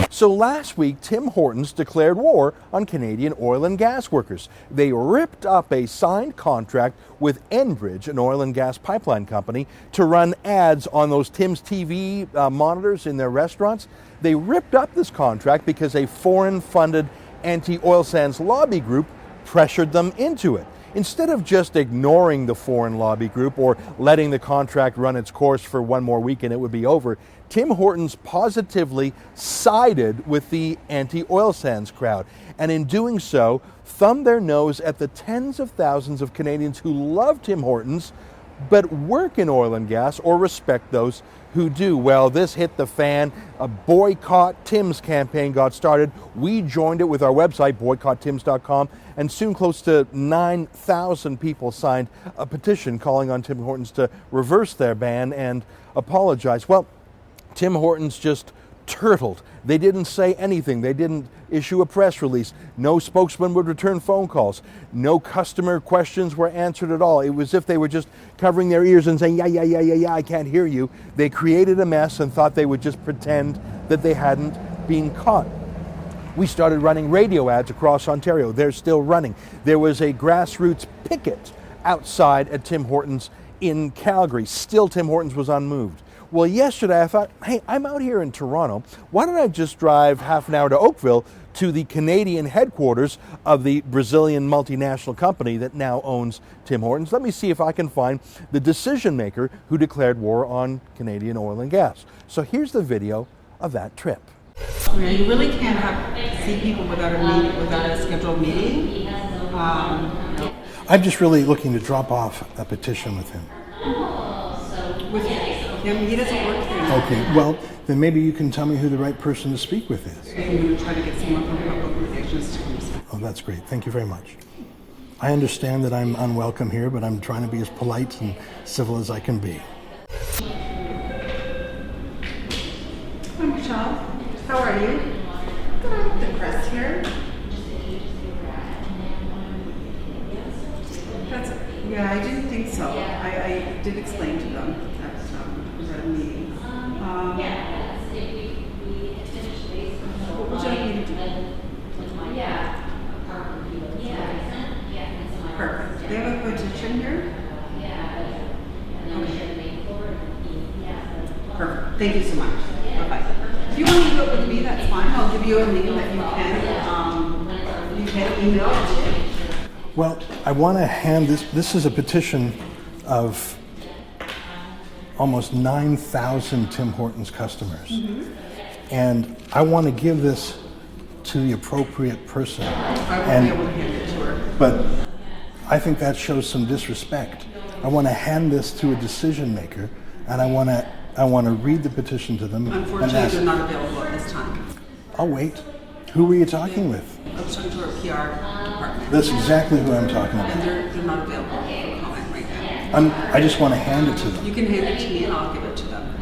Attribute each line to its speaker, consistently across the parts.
Speaker 1: So last week, Tim Hortons declared war on Canadian oil and gas workers. They ripped up a signed contract with Enbridge, an oil and gas pipeline company, to run ads on those Tim's TV monitors in their restaurants. They ripped up this contract because a foreign-funded anti-oil sands lobby group pressured them into it. Instead of just ignoring the foreign lobby group or letting the contract run its course for one more week and it would be over, Tim Hortons positively sided with the anti-oil sands crowd, and in doing so, thumbed their nose at the tens of thousands of Canadians who love Tim Hortons but work in oil and gas or respect those who do. Well, this hit the fan. A Boycott Tims campaign got started. We joined it with our website, BoycottTims.ca, and soon close to 9,000 people signed a petition calling on Tim Hortons to reverse their ban and apologize. Well, Tim Hortons just turtled. They didn't say anything. They didn't issue a press release. No spokesman would return phone calls. No customer questions were answered at all. It was as if they were just covering their ears and saying, yeah, I can't hear you. They created a mess and thought they would just pretend that they hadn't been caught. We started running radio ads across Ontario. They're still running. There was a grassroots picket outside at Tim Hortons in Calgary. Still, Tim Hortons was unmoved. Well, yesterday I thought, hey, I'm out here in Toronto. Why don't I just drive half an hour to Oakville to the Canadian headquarters of the Brazilian multinational company that now owns Tim Hortons? Let me see if I can find the decision maker who declared war on Canadian oil and gas. So here's the video of that trip.
Speaker 2: You really can't see people without a scheduled meeting.
Speaker 3: I'm just really looking to drop off a petition with him.
Speaker 2: With him, he doesn't work here.
Speaker 3: Okay, well, then maybe you can tell me who the right person to speak with is.
Speaker 2: I'm going to try to get someone from public relations to come speak.
Speaker 3: Oh, that's great. Thank you very much. I understand that I'm unwelcome here, but I'm trying to be as polite and civil as I can be.
Speaker 2: Hi, Michelle. How are you? Good. The press here. Yeah, I didn't think so. I did explain to them that we were at a meeting. What would you like me to do? Perfect. They have a petition here? Okay. Perfect. Thank you so much. Bye-bye. If you want to do it with me, that's fine. I'll give you a name that you can email it to.
Speaker 3: Well, I want to hand this is a petition of almost 9,000 Tim Hortons customers. Mm-hmm. And I want to give this to the appropriate person.
Speaker 2: I won't be able to hand it to her.
Speaker 3: But I think that shows some disrespect. I want to hand this to a decision maker, and I want to read the petition to them.
Speaker 2: Unfortunately, they're not available at this time.
Speaker 3: I'll wait. Who were you talking with?
Speaker 2: I was talking to our PR department.
Speaker 3: That's exactly who I'm talking about.
Speaker 2: And they're not available for comment right now.
Speaker 3: I just want to hand it to them.
Speaker 2: You can hand it to me and I'll give it to them.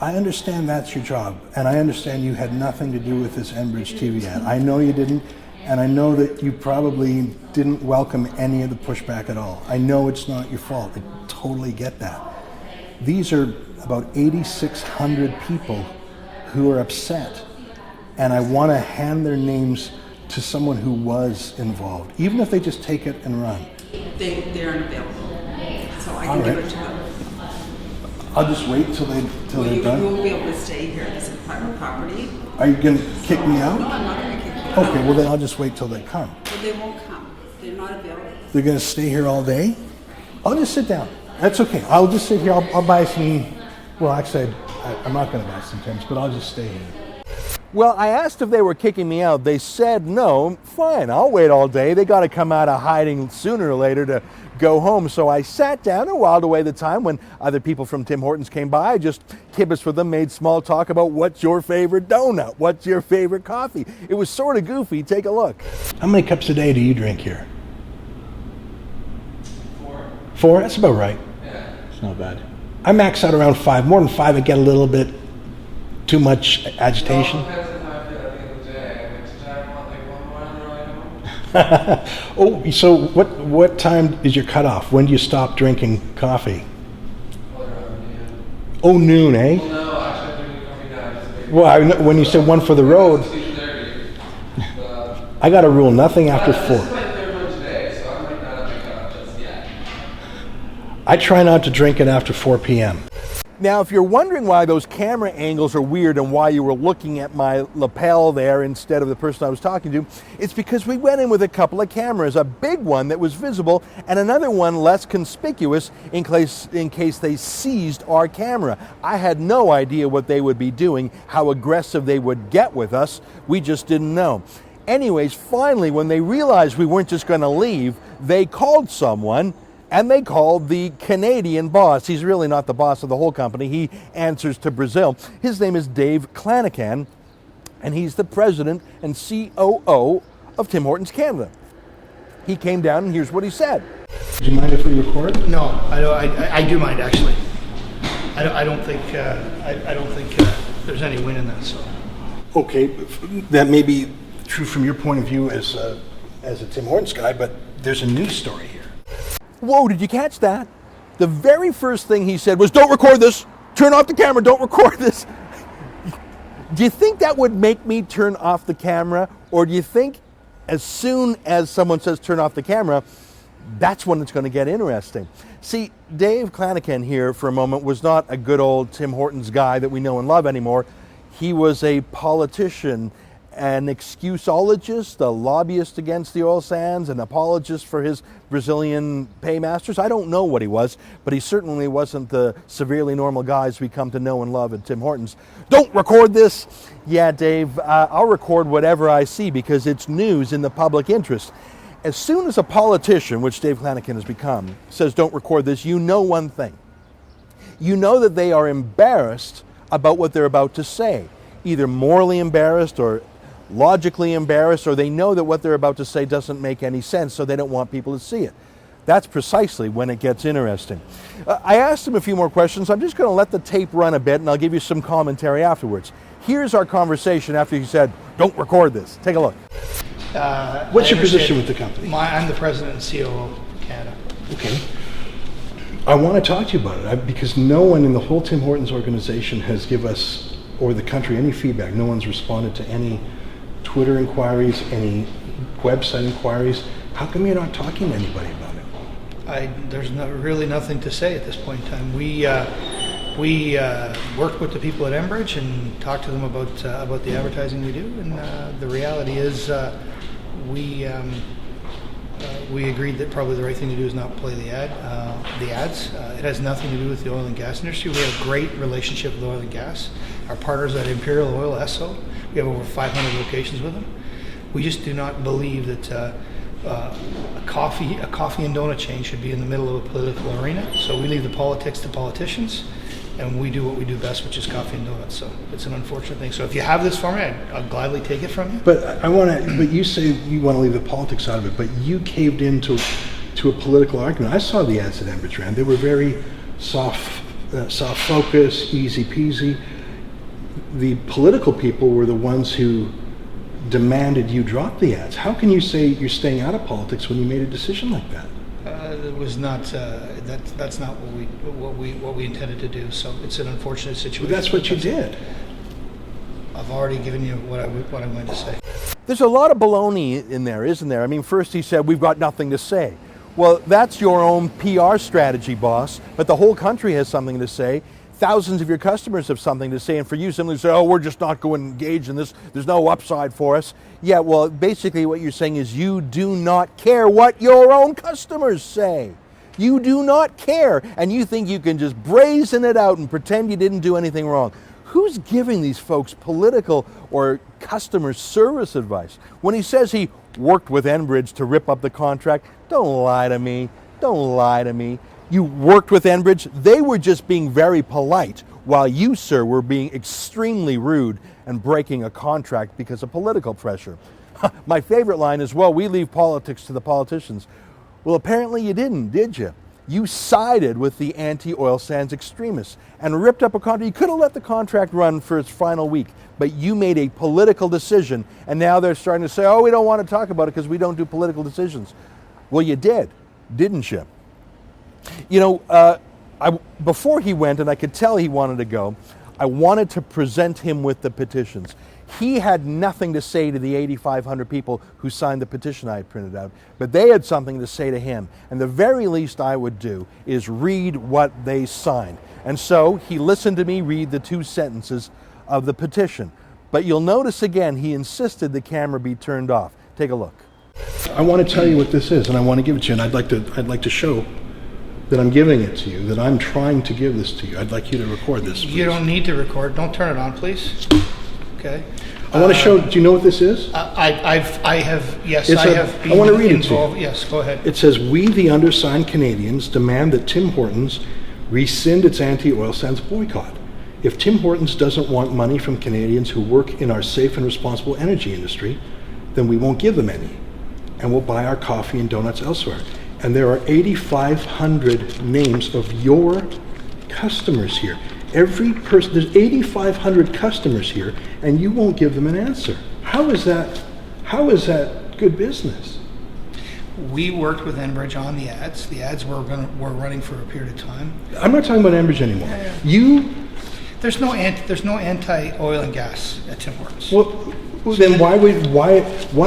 Speaker 3: I understand that's your job, and I understand you had nothing to do with this Enbridge TV ad. I know you didn't, and I know that you probably didn't welcome any of the pushback at all. I know it's not your fault. I totally get that. These are about 8,600 people who are upset, and I want to hand their names to someone who was involved, even if they just take it and run.
Speaker 2: They're unavailable, so I can give it to them.
Speaker 3: I'll just wait till they're done.
Speaker 2: You won't be able to stay here. This is private property.
Speaker 3: Are you going to kick me out?
Speaker 2: No, I'm not going to kick you out.
Speaker 3: Okay, well then I'll just wait till they come.
Speaker 2: But they won't come. They're not available.
Speaker 3: They're going to stay here all day? I'll just sit down. That's okay. I'll just sit here. I'll buy some. Well, actually, I'm not going to buy some Tims, but I'll just stay here.
Speaker 1: Well, I asked if they were kicking me out. They said no. Fine, I'll wait all day. They got to come out of hiding sooner or later to go home. So I sat down and whiled away the time when other people from Tim Hortons came by. I just kibbutz with them, made small talk about what's your favorite donut, what's your favorite coffee. It was sort of goofy. Take a look.
Speaker 3: How many cups a day do you drink here? 4? That's about right.
Speaker 4: Yeah.
Speaker 3: It's not bad. I max out around 5. More than 5, I get a little bit too much agitation. Oh, so what time is your cutoff? When do you stop drinking coffee? Oh, noon, eh?
Speaker 4: Well, no, actually, I drink coffee now.
Speaker 3: Well, when you said one for the road, I got a rule: nothing after 4. I try not to drink it after 4 p.m.
Speaker 1: Now, if you're wondering why those camera angles are weird and why you were looking at my lapel there instead of the person I was talking to, it's because we went in with a couple of cameras, a big one that was visible and another one less conspicuous in case they seized our camera. I had no idea what they would be doing, how aggressive they would get with us. We just didn't know. Anyways, finally, when they realized we weren't just going to leave, they called someone. And they called the Canadian boss. He's really not the boss of the whole company. He answers to Brazil. His name is Dave Clanacan, and he's the president and COO of Tim Hortons Canada. He came down, and here's what he said.
Speaker 3: Do you mind if we record?
Speaker 4: No, I do mind actually. I don't think there's any win in that. So.
Speaker 3: Okay, that may be true from your point of view as a Tim Hortons guy, but there's a news story here.
Speaker 1: Whoa, did you catch that? The very first thing he said was, don't record this. Turn off the camera. Don't record this. Do you think that would make me turn off the camera? Or do you think as soon as someone says turn off the camera, that's when it's going to get interesting? See, Dave Clanacan here for a moment was not a good old Tim Hortons guy that we know and love anymore. He was a politician, an excuseologist, a lobbyist against the oil sands, an apologist for his Brazilian paymasters. I don't know what he was, but he certainly wasn't the severely normal guys we come to know and love at Tim Hortons. Don't record this. Yeah, Dave, I'll record whatever I see because it's news in the public interest. As soon as a politician, which Dave Clanacan has become, says don't record this, you know one thing. You know that they are embarrassed about what they're about to say, either morally embarrassed or logically embarrassed, or they know that what they're about to say doesn't make any sense, so they don't want people to see it. That's precisely when it gets interesting. I asked him a few more questions. I'm just going to let the tape run a bit, and I'll give you some commentary afterwards. Here's our conversation after he said, don't record this. Take a look.
Speaker 3: What's your position with the company?
Speaker 4: I'm the president and COO of Canada.
Speaker 3: Okay. I want to talk to you about it because no one in the whole Tim Hortons organization has given us, or the country, any feedback. No one's responded to any Twitter inquiries, any website inquiries. How come you're not talking to anybody about it?
Speaker 4: There's really nothing to say at this point in time. We worked with the people at Enbridge and talked to them about the advertising we do, and the reality is we agreed that probably the right thing to do is not play the ads. It has nothing to do with the oil and gas industry. We have a great relationship with oil and gas. Our partners at Imperial Oil, Esso, we have over 500 locations with them. We just do not believe that a coffee and donut chain should be in the middle of a political arena. So we leave the politics to politicians, and we do what we do best, which is coffee and donuts. So it's an unfortunate thing. So if you have this for me, I'll gladly take it from you.
Speaker 3: But But you say you want to leave the politics out of it. But you caved into a political argument. I saw the ads that Enbridge ran. They were very soft focus, easy peasy. The political people were the ones who demanded you drop the ads. How can you say you're staying out of politics when you made a decision like that?
Speaker 4: It was not. That's not what we intended to do. So it's an unfortunate situation.
Speaker 3: But that's what you did.
Speaker 4: I've already given you what I'm going to say.
Speaker 1: There's a lot of baloney in there, isn't there? I mean, first he said, we've got nothing to say. Well, that's your own PR strategy, boss, but the whole country has something to say. Thousands of your customers have something to say, and for you simply to say, oh, we're just not going to engage in this, there's no upside for us. Yeah, well, basically what you're saying is you do not care what your own customers say. You do not care, and you think you can just brazen it out and pretend you didn't do anything wrong. Who's giving these folks political or customer service advice? When he says he worked with Enbridge to rip up the contract, don't lie to me. Don't lie to me. You worked with Enbridge. They were just being very polite, while you, sir, were being extremely rude and breaking a contract because of political pressure. My favorite line is, well, we leave politics to the politicians. Well, apparently you didn't, did you? You sided with the anti-oil sands extremists and ripped up a contract. You could have let the contract run for its final week, but you made a political decision, and now they're starting to say, oh, we don't want to talk about it because we don't do political decisions. Well, you did, didn't you? You know, before he went, and I could tell he wanted to go, I wanted to present him with the petitions. He had nothing to say to the 8,500 people who signed the petition I had printed out, but they had something to say to him. And the very least I would do is read what they signed. And so he listened to me read the 2 sentences of the petition. But you'll notice again, he insisted the camera be turned off. Take a look.
Speaker 3: I want to tell you what this is, and I want to give it to you, and I'd like to show that I'm giving it to you, that I'm trying to give this to you. I'd like you to record this, please.
Speaker 4: You don't need to record. Don't turn it on, please. Okay.
Speaker 3: I want to show, do you know what this is?
Speaker 4: I have, yes,
Speaker 3: It's
Speaker 4: I
Speaker 3: a-
Speaker 4: have been
Speaker 3: I want to read it to you.
Speaker 4: involved. Yes, go ahead.
Speaker 3: It says, "We, the undersigned Canadians, demand that Tim Hortons rescind its anti-oil sands boycott. If Tim Hortons doesn't want money from Canadians who work in our safe and responsible energy industry, then we won't give them any, and we'll buy our coffee and donuts elsewhere." And there are 8,500 names of your customers here. Every person, there's 8,500 customers here, and you won't give them an answer. How is that good business?
Speaker 4: We worked with Enbridge on the ads. The ads were running for a period of time.
Speaker 3: I'm not talking about Enbridge anymore.
Speaker 4: Yeah.
Speaker 3: You,
Speaker 4: There's no anti-oil and gas at Tim Hortons.
Speaker 3: well, then why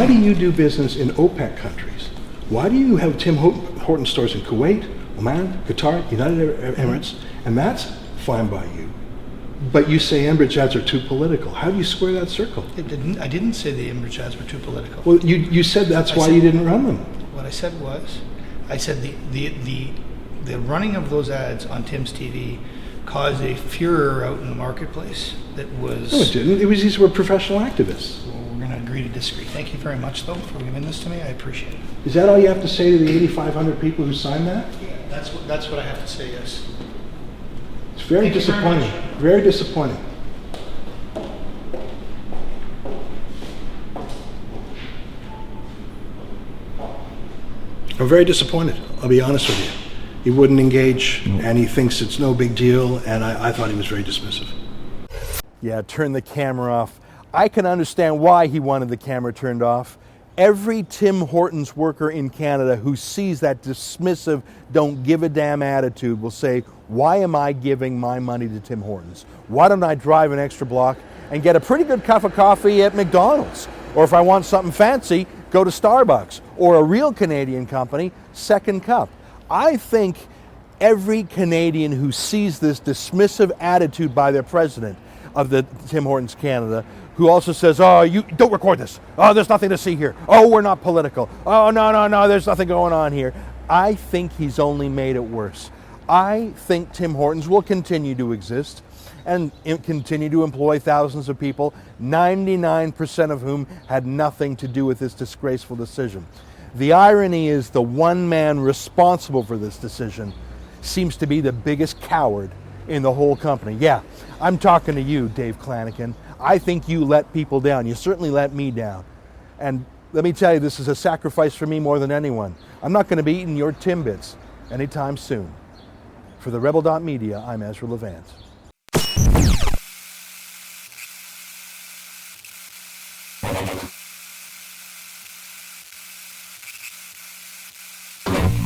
Speaker 3: do you do business in OPEC countries? Why do you have Tim Hortons stores in Kuwait, Oman, Qatar, United Emirates, and that's fine by you? But you say Enbridge ads are too political. How do you square that circle?
Speaker 4: I didn't say the Enbridge ads were too political.
Speaker 3: Well, you said that's why you didn't run them.
Speaker 4: What I said was, I said the running of those ads on Tim's TV caused a furor out in the marketplace that was...
Speaker 3: No, it didn't. These were professional activists.
Speaker 4: Well, we're going to agree to disagree. Thank you very much, though, for giving this to me. I appreciate it.
Speaker 3: Is that all you have to say to the 8,500 people who signed that?
Speaker 4: That's what I have to say, yes.
Speaker 3: It's very
Speaker 4: Thank you very
Speaker 3: disappointing.
Speaker 4: much.
Speaker 3: Very disappointing. I'm very disappointed. I'll be honest with you. He wouldn't engage, and he thinks it's no big deal, and I thought he was very dismissive.
Speaker 1: Yeah, turn the camera off. I can understand why he wanted the camera turned off. Every Tim Hortons worker in Canada who sees that dismissive, don't give a damn attitude will say, why am I giving my money to Tim Hortons? Why don't I drive an extra block and get a pretty good cup of coffee at McDonald's? Or if I want something fancy, go to Starbucks. Or a real Canadian company, Second Cup. I think every Canadian who sees this dismissive attitude by their president of the Tim Hortons Canada, who also says, oh, you don't record this. Oh, there's nothing to see here. Oh, we're not political. Oh, no, there's nothing going on here. I think he's only made it worse. I think Tim Hortons will continue to exist and continue to employ thousands of people, 99% of whom had nothing to do with this disgraceful decision. The irony is the one man responsible for this decision seems to be the biggest coward in the whole company. Yeah, I'm talking to you, Dave Clanigan. I think you let people down. You certainly let me down. And let me tell you, this is a sacrifice for me more than anyone. I'm not going to be eating your Timbits anytime soon. For TheRebel.media, I'm Ezra Levant.